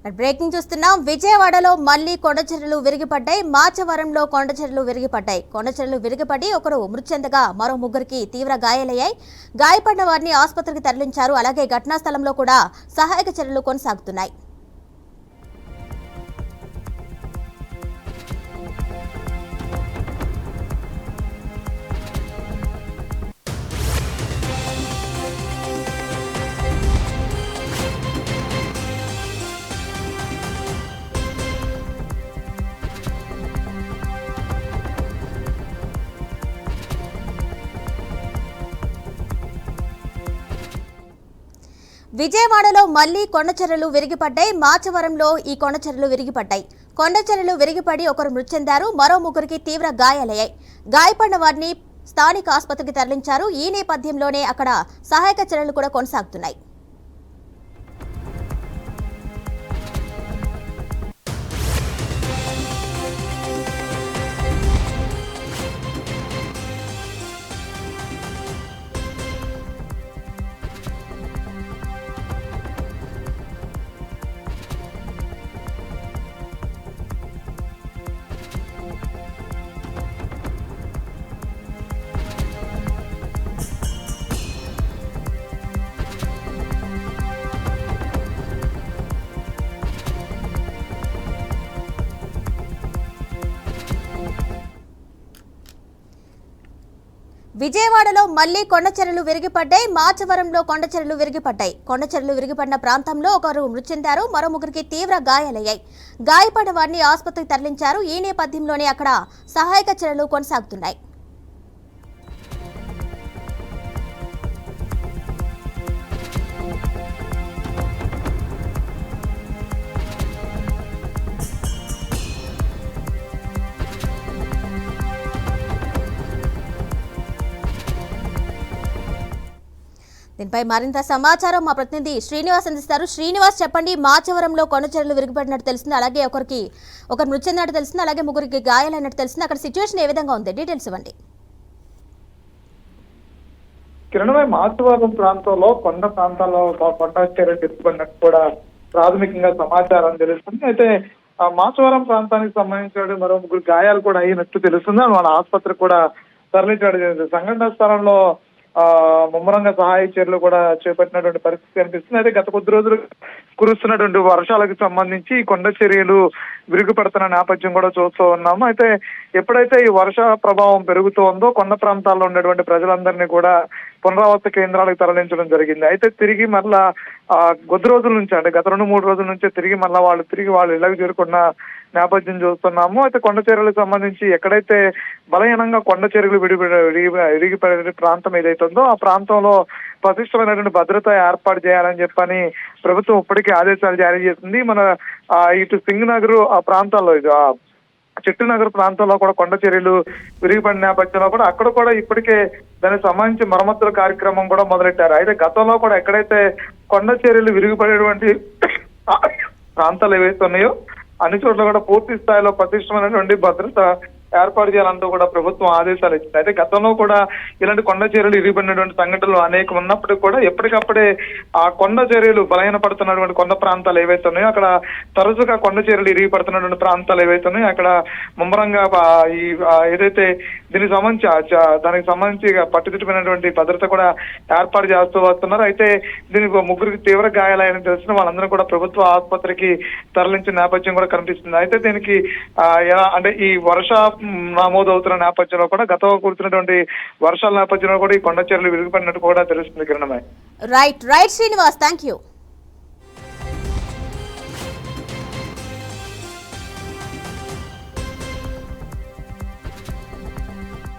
Breaking చూస్తున్నాం. విజయవాడలో మళ్లీ కొండచెరువులు విరిగిపడ్డాయి. మాచవరంలో కొండచెరువులు విరిగిపడ్డాయి. కొండచెరువులు విరిగిపడి ఒకరు మృతి చెందగా మరో ముగ్గురికి తీవ్ర గాయాలయ్యాయి. గాయపడిన వారిని ఆసుపత్రికి తరలించారు. అలాగే ఘటనా స్థలంలో కూడా సహాయక చర్యలు కొనసాగుతున్నాయి. విజయవాడలో మళ్లీ కొండచెరువులు విరిగిపడ్డాయి. మాచవరంలో ఈ కొండచెరువులు విరిగిపడ్డాయి. కొండచెరువులు విరిగిపడి ఒకరు మృతి చెందారు. మరో ముగ్గురికి తీవ్ర గాయాలయ్యాయి. గాయపడిన వారిని స్థానిక ఆసుపత్రికి తరలించారు. ఈ నేపథ్యంలోనే అక్కడ సహాయక చర్యలు కూడా కొనసాగుతున్నాయి. విజయవాడలో మళ్లీ కొండచెరువులు విరిగిపడ్డాయి. మాచవరంలో కొండచెరువులు విరిగిపడ్డాయి. కొండచెరువులు విరిగిపడిన ప్రాంతంలో ఒకరు మృతి చెందారు. మరో ముగ్గురికి తీవ్ర గాయాలయ్యాయి. గాయపడిన వారిని ఆసుపత్రికి తరలించారు. ఈ నేపథ్యంలోనే అక్కడ సహాయక చర్యలు కొనసాగుతున్నాయి. దీనిపై మరింత సమాచారం మా ప్రతినిధి శ్రీనివాస్ అందిస్తారు. శ్రీనివాస్, చెప్పండి. మాచవరంలో కొండచెరువులు విరిగిపడినట్టు తెలిసింది, అలాగే ఒకరు మృతి చెందినట్టు తెలిసింది, అలాగే ముగ్గురికి గాయాలైనట్టు తెలిసింది. అక్కడ సిచ్యువేషన్ ఏ విధంగా ఉంది? డీటెయిల్స్ ఇవ్వండి. కిరణమై మాచవరం ప్రాంతంలో కొండ ప్రాంతాల్లో కొండ చర్యలు విరిగిపడినట్టు కూడా ప్రాథమికంగా సమాచారం తెలుస్తుంది. అయితే మాచవరం ప్రాంతానికి సంబంధించిన మరో ముగ్గురు గాయాలు కూడా అయినట్టు తెలుస్తుంది. వాళ్ళ ఆసుపత్రికి కూడా తరలించడం జరిగింది. సంఘటన స్థలంలో ముమ్మరంగా సహాయ చర్యలు కూడా చేపట్టినటువంటి పరిస్థితి కనిపిస్తుంది. అయితే గత కొద్ది రోజులు కురుస్తున్నటువంటి వర్షాలకు సంబంధించి కొండ చర్యలు విరుగుపడుతున్న నేపథ్యం కూడా చూస్తూ ఉన్నాము. అయితే ఎప్పుడైతే ఈ వర్ష ప్రభావం పెరుగుతోందో కొండ ప్రాంతాల్లో ఉన్నటువంటి ప్రజలందరినీ కూడా పునరావాస కేంద్రాలకు తరలించడం జరిగింది. అయితే తిరిగి మరలా కొద్ది రోజుల నుంచి, అంటే గత 2-3 రోజుల నుంచే తిరిగి వాళ్ళ ఇళ్లకు చేరుకున్న నేపథ్యం చూస్తున్నాము. అయితే కొండ చర్యలకు సంబంధించి ఎక్కడైతే బలహీనంగా కొండ చర్యలు విరిగిపడే ప్రాంతం ఏదైతే ఉందో ఆ ప్రాంతంలో పటిష్టమైనటువంటి భద్రత ఏర్పాటు చేయాలని చెప్పని ప్రభుత్వం ఇప్పటికీ ఆదేశాలు జారీ చేసింది. మన ఇటు సింగ్ నగర్ ఆ ప్రాంతాల్లో, చెట్టు నగర్ ప్రాంతంలో కూడా కొండ చర్యలు విరిగిపడిన నేపథ్యంలో కూడా అక్కడ కూడా ఇప్పటికే దానికి సంబంధించి మరమ్మతుల కార్యక్రమం కూడా మొదలెట్టారు. అయితే గతంలో కూడా ఎక్కడైతే కొండ చర్యలు విరిగిపడేటువంటి ప్రాంతాలు ఏవైతే ఉన్నాయో అన్ని చోట్ల కూడా పూర్తి స్థాయిలో పటిష్టమైనటువంటి భద్రత ఏర్పాటు చేయాలంటూ కూడా ప్రభుత్వం ఆదేశాలు ఇచ్చింది. అయితే గతంలో కూడా ఇలాంటి కొండ చర్యలు ఇరిగిపడినటువంటి సంఘటనలు అనేకం ఉన్నప్పటికీ కూడా ఎప్పటికప్పుడే ఆ కొండ చర్యలు బలహీనపడుతున్నటువంటి కొండ ప్రాంతాలు ఏవైతే ఉన్నాయో అక్కడ తరచుగా కొండ చర్యలు ఇరిగిపడుతున్నటువంటి ప్రాంతాలు ఏవైతే ఉన్నాయో అక్కడ ముమ్మరంగా ఈ ఏదైతే దానికి సంబంధించి పట్టుదిట్టమైనటువంటి భద్రత కూడా ఏర్పాటు చేస్తూ వస్తున్నారు. అయితే దీనికి ముగ్గురికి తీవ్ర గాయాలని తెలిసిన వాళ్ళందరూ కూడా ప్రభుత్వ ఆసుపత్రికి తరలించిన నేపథ్యం కూడా కనిపిస్తుంది. అయితే దీనికి అంటే ఈ వర్ష నమోదవుతున్న నేపథ్యంలో కూడా గతంలో కురుతున్నటువంటి వర్షాల నేపథ్యంలో కూడా ఈ కొండ చర్యలు విరిగిపడినట్టు కూడా తెలుస్తుంది. కిరణమై. Right Srinivas, thank you.